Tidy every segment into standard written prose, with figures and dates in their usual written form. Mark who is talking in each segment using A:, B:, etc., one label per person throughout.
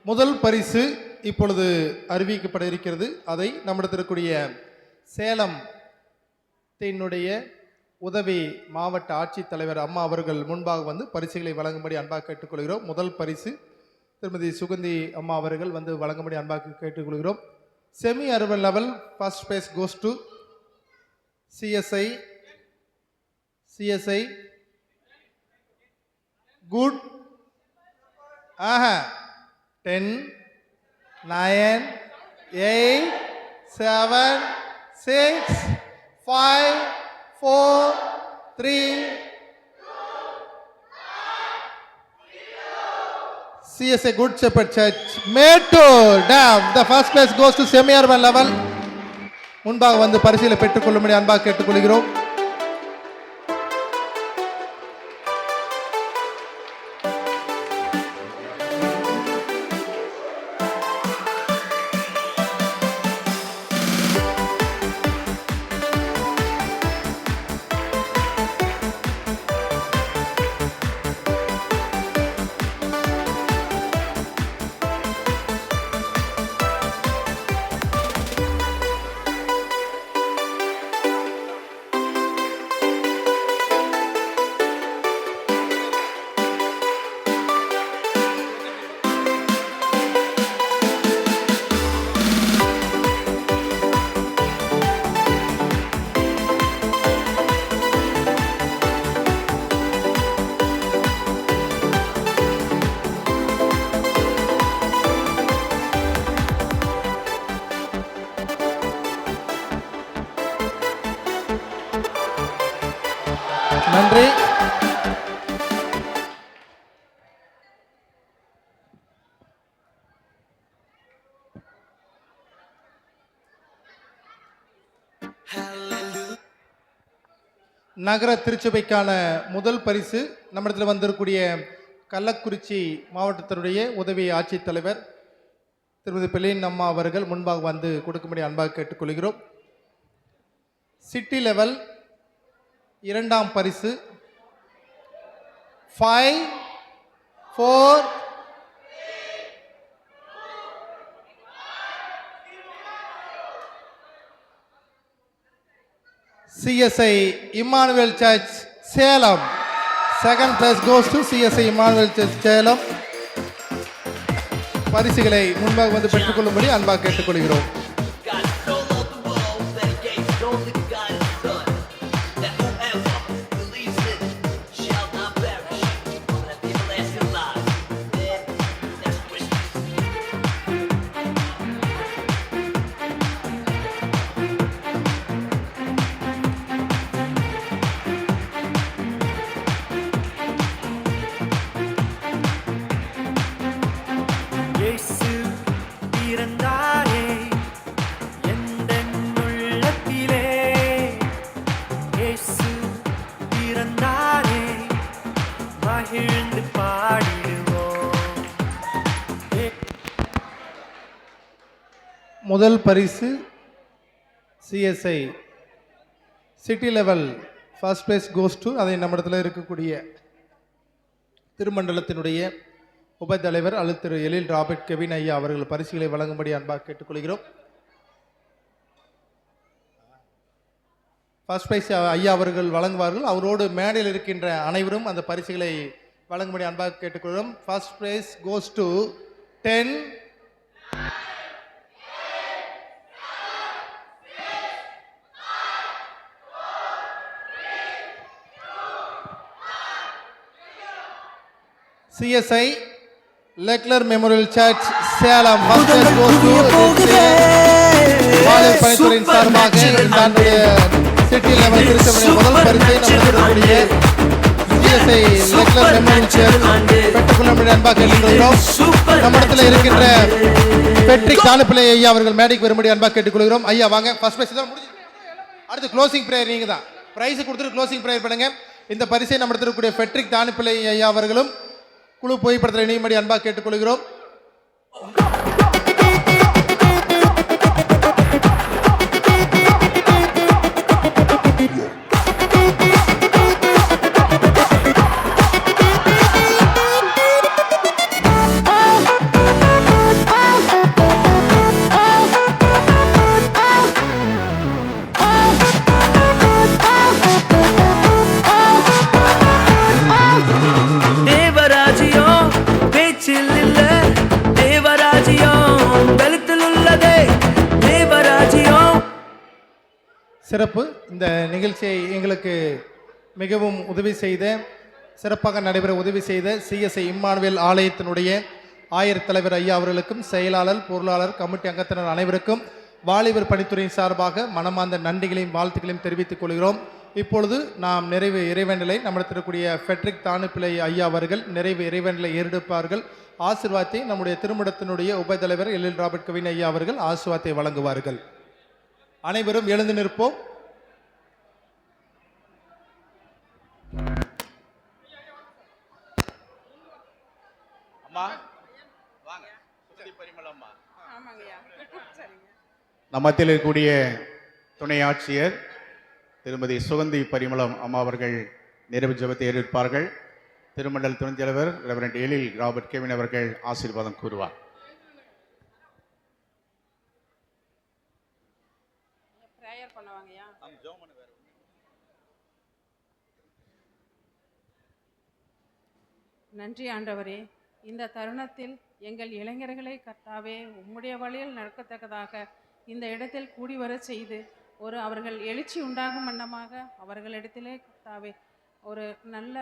A: முதல் பரிசு இப்பொழுது அறிவிக்கப்பட இருக்கிறது. அதை நம்மிடத்திற்குரிய சேலம் தினுடைய உதவி மாவட்ட ஆட்சித்தலைவர் அம்மா அவர்கள் முன்பாக வந்து பரிசுகளை வழங்கும்படி அன்பாக கேட்டுக்கொள்கிறோம். முதல் பரிசு திருமதி சுகந்தி அம்மா அவர்கள் வந்து வழங்கும்படி அன்பாக கேட்டுக்கொள்கிறோம். Semi urban level first prize goes to CSI good 10, 9, 8, 7, 6, 5, 4, 3, CSA Good Shepherd Church, Mettur Dam. The first place goes to semi-urban level. முன்பாக வந்து பரிசுகளை பெற்றுக்கொள்ளும்படி அன்பாக கேட்டுக்கொள்கிறோம். நன்றி. நகர திருச்சபைக்கான முதல் பரிசு நம்மிடத்தில் வந்திருக்கூடிய கள்ளக்குறிச்சி மாவட்டத்தினுடைய உதவி ஆட்சித்தலைவர் திருமதி பெலின் அம்மா அவர்கள் முன்பாக வந்து கொடுக்கும்படி அன்பாக கேட்டுக்கொள்கிறோம். சிட்டி லெவல் இரண்டாம் பரிசு 5, 4, CSI Emmanuel Church Salem. Second place goes to CSI Emmanuel Church Salem. பரிசுகளை முன்பாக வந்து பெற்றுக்கொள்ளும்படி அன்பாக கேட்டுக்கொள்கிறோம். முதல் பரிசு CSI city level first prize goes to அதை நம்மிடத்தில் இருக்கக்கூடிய திருமண்டலத்தினுடைய உபத்தலைவர் திரு எழில் ராபர்ட் கெவின் ஐயா அவர்கள் பரிசுகளை வழங்கும்படி அன்பாக கேட்டுக்கொள்கிறோம். ஃபர்ஸ்ட் பிரைஸ் ஐயா அவர்கள் வழங்குவார்கள். அவரோடு மேடையில் இருக்கின்ற அனைவரும் அந்த பரிசுகளை வழங்கும்படி அன்பாக கேட்டுக்கொள்கிறோம். First prize goes to 10, CSI Leckler Memorial Church Salem. First place goes to பாலியல் பணித்துறையின் சார்பாக இந்த சிட்டி லெவல் திருச்சபையின் முதல் பரிசை நம்மளுடைய CSI Leckler Memorial Church பெற்றுக்கொள்ளும்படி அன்பாக கேட்டுக்கொள்கிறோம். நம்மிடத்தில் இருக்கின்ற பெட்ரிக் தானுப்பிள்ளை ஐயா அவர்கள் மேடைக்கு வரும்படி அன்பாக கேட்டுக்கொள்கிறோம். ஐயா வாங்க. ஃபர்ஸ்ட் பிரைஸ் தான் முடிஞ்சு. அடுத்து க்ளோசிங் பிரேயர் நீங்க தான். பிரைஸ் கொடுத்துட்டு க்ளோசிங் பிரேயர் பண்ணுங்க. இந்த பரிசை நம்மிடத்தில் இருக்கக்கூடிய பெட்ரிக் தானுப்பிள்ளை ஐயா அவர்களும் குழு புகைப்படத்தில் இணையும்படி அன்பாக கேட்டுக்கொள்கிறோம்.
B: வெளுத்தில் உள்ளதே தேவராஜ்யம்.
A: சிறப்பு. இந்த நிகழ்ச்சியை எங்களுக்கு மிகவும் உதவி செய்த, சிறப்பாக நடைபெற உதவி செய்த சிஎஸ்ஐ இம்மானுவேல் ஆலயத்தினுடைய ஆயர் தலைவர் ஐயா அவர்களுக்கும், செயலாளர், பொருளாளர், கமிட்டி அங்கத்தினர் அனைவருக்கும் வாலிபர் பணித்துறையின் சார்பாக மனமார்ந்த நன்றிகளையும் வாழ்த்துக்களையும் தெரிவித்துக் கொள்கிறோம். இப்பொழுது நாம் நிறைவு இறைவனிலை நம்மிடத்திற்கூடிய ஃபெட்ரிக் தானுப்பிள்ளை ஐயா அவர்கள் நிறைவு இறைவனிலை ஏறெடுப்பார்கள். ஆசீர்வாதத்தை நம்முடைய திருமணத்தினுடைய உபதலைவர் எல்எல் ராபர்ட் கவின் ஐயா அவர்கள் ஆசீர்வாதத்தை வழங்குவார்கள். அனைவரும் எழுந்து நிற்போம்.
C: நம் மத்தியில் இருக்கக்கூடிய துணை ஆட்சியர் திருமதி சுகந்தி பரிமளம் அம்மா அவர்கள் நிறைவு ஜெபத்தை ஏறிருப்பார்கள். திருமண்டல் துணைத் தலைவர் ரெவரண்ட் எலில் ராபர்ட் கெவின் அவர்கள் ஆசீர்வாதம் கூறுவார்.
D: நன்றி ஆண்டவரே. இந்த தருணத்தில் எங்கள் இளைஞர்களை கர்த்தாவே உம்முடைய வழியில் நடக்கத்தக்கதாக இந்த இடத்தில் கூடி வர செய்து அவர்கள் எழுச்சி உண்டாகும் வண்ணமாக அவர்களிடத்திலே கர்த்தாவே ஒரு நல்ல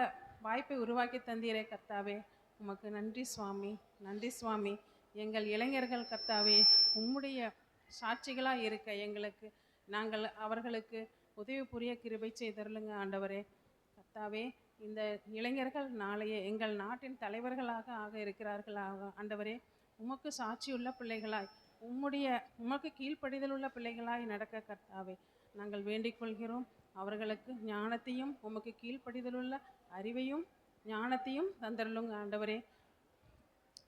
D: வாய்ப்பை உருவாக்கி தந்தீரே கர்த்தாவே. உமக்கு நன்றி சுவாமி, நன்றி சுவாமி. எங்கள் இளைஞர்கள் கர்த்தாவே உம்முடைய சாட்சிகளாக இருக்க நாங்கள் அவர்களுக்கு உதவி புரிய கிருபை செய்தருளுங்க ஆண்டவரே. கர்த்தாவே இந்த இளைஞர்கள் நாளைய எங்கள் நாட்டின் தலைவர்களாக இருக்கிறார்கள் ஆண்டவரே. உமக்கு சாட்சியுள்ள பிள்ளைகளாய் உமக்கு கீழ்ப்படிதல் உள்ள பிள்ளைகளாய் நடக்க கர்த்தாவே நாங்கள் வேண்டிக் கொள்கிறோம். அவர்களுக்கு ஞானத்தையும் உமக்கு கீழ்ப்படிதலுள்ள அறிவையும் ஞானத்தையும் தந்தருளுங்க ஆண்டவரே.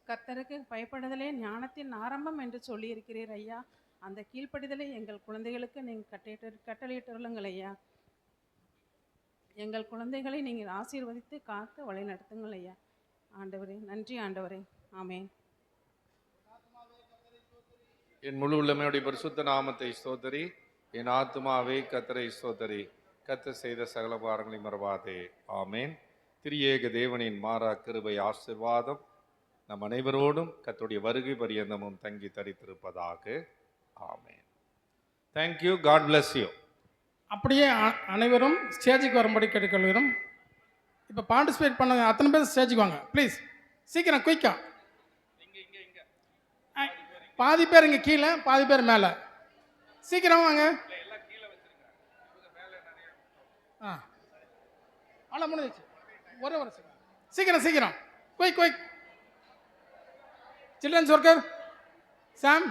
D: கர்த்தருக்கு பயப்படுதலே ஞானத்தின் ஆரம்பம் என்று சொல்லியிருக்கிறீர் ஐயா. அந்த கீழ்ப்படிதலை எங்கள் குழந்தைகளுக்கு நீங்கள் கட்டளையிட்டுருளுங்கள் ஐயா. எங்கள் குழந்தைகளை நீங்கள் ஆசீர்வதித்து காத்து வழி நடத்துங்கள் ஐயா. ஆண்டவரே நன்றி ஆண்டவரே. ஆமேன்.
E: என் முழு உள்ளமையுடைய பரிசுத்த நாமத்தை ஸ்தோத்தரி. என் ஆத்துமாவே கர்த்தரை ஸ்தோத்தரி. கர்த்தர் செய்த சகல பாரங்களை மறவாதே. ஆமேன். திரியேக தேவனின் மாறா கிருபை ஆசீர்வாதம் நம் அனைவரோடும் கர்த்தருடைய வருகை பரியந்தமும் தங்கி தரித்திருப்பதாக. ஆமேன். தேங்க்யூ. God bless you.
F: அப்படியே அனைவரும் ஸ்டேஜுக்கு வரும்படி கேட்டுக்கொள்கிறோம். இப்போ பார்ட்டிசிபேட் பண்ண அத்தனை பேர் ஸ்டேஜுக்கு வாங்க ப்ளீஸ். சீக்கிரம் குயிக்கா. பாதி பேர் இங்கே கீழே, பாதி பேர் மேலே. சீக்கிரம் வாங்க. ஆனால் முடிஞ்சிச்சு. ஒரே ஒரு சீக்கிரம் சீக்கிரம் குயிக் குயிக். சில்ட்ரன்ஸ் ஒர்க்கர் சாம்